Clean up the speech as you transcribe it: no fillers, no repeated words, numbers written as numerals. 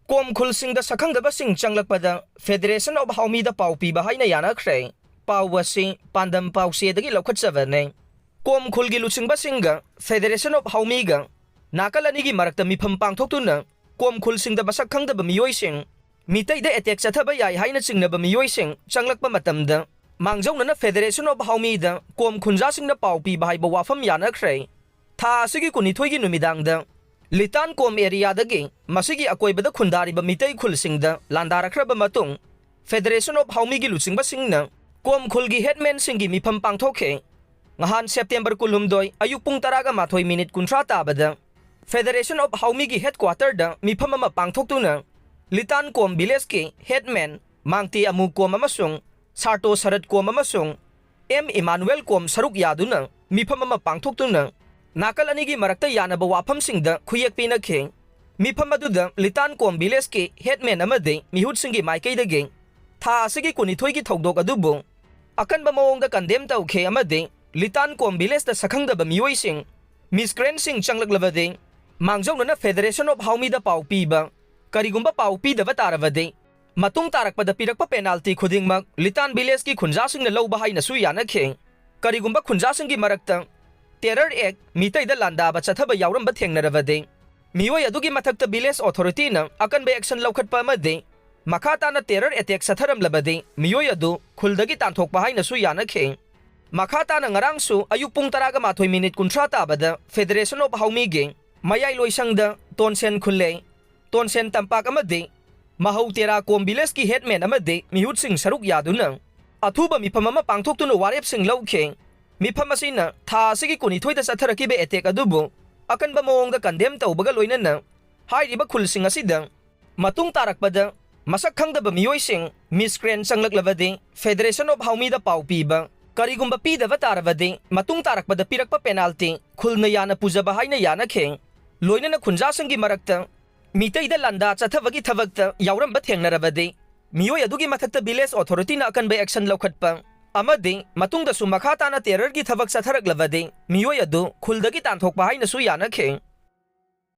Kom khulsingda sakhangdaba sing changlakpada Federation of Haumida Pao Pirakpa Haina Yanakhre Pao wasi pandam Pao sedagi lokhatsavane Kom khulgi luchingba singa Federation of Haumiga nakalanigi marakta mifam pangthoktuna Kom khulsingda masakhangdaba miyoising Meitei da attack chathaba yai haina chingnaba miyoising changlakpa matamda mangjawnana Federation of Haumida kom khunja singna Pao piba haiba wafam Yanakhre tha asigi kunithoigi numidangda Litan kom area dagi masigi akoibada khundariba Meitei khulsingda landarakraba matung Federation of Haumigi luchingba singna kom khulgi headman singi mifam pangthokhe ngahan September 12 ayuk pung 12:30 kuntra tabada Federation of Haumigi headquarter da mifam ama pangthoktuna Litan kom village ki headman mangti amu kom amasung sarto sarat kom amasung M Emmanuel kom saruk yaduna mifam ama pangthoktuna nakal anigi marakta yanaba wafam singda khuyek pinakhe mifam aduda Litan kom village ki headman amade mihut singi maikei dage tha asigi kunithoi ki thogdok adubu akanba mawongda condemn tawkhe amade Litan kom village da sakhangdaba miyoi sing miscreant sing changlaklavade mangjawnana Federation of Haumida Pao piba karigumba Pao pidaba taravade matung tarakpada pirakpa penalty khudingmak Litan village ki khunja singna lawba haina su yanakhe karigumba khunja singi marakta Terror Act Meitei da landaba chathaba yauramba thengnaravade miyoi adugi mathakta village authority na akanba action lawkhatpa amade makata na terror attack satharamlabade miyoi adu khuldagi tanthokpa haina su yanakhe makata na ngarang su ayuk pung 12:30 kuntra tabada Federation of Haumige mayai loisangda tonsen khulle tonsen tampak amade mahau tera kom village ki headman amade mihut sing saruk yaduna athuba mifam ama pangthoktuna warep sing lawkhe mifam asina tha asigi kunithoida satharaki be attack adubu akanba mawongda condemn tawbaga loinana hairiba khulsing asida matung tarakpada masak khangdaba miyoi sing miscreant changlaklavade Federation of Haumida Pao piba karigumba pidava taravade matung tarakpada pirakpa penalty khulna yana pujaba haina yanakhe loinana khunja singi marakta Meitei da landa chathavagi thavakta yauramba thengnaravade miyoi adugi mathakta village authority na akanba action lawkhatpa amade matungda su makhatana terror gi thavak satharaklavade miyoi adu khuldagi tanthokpa haina su yanakhe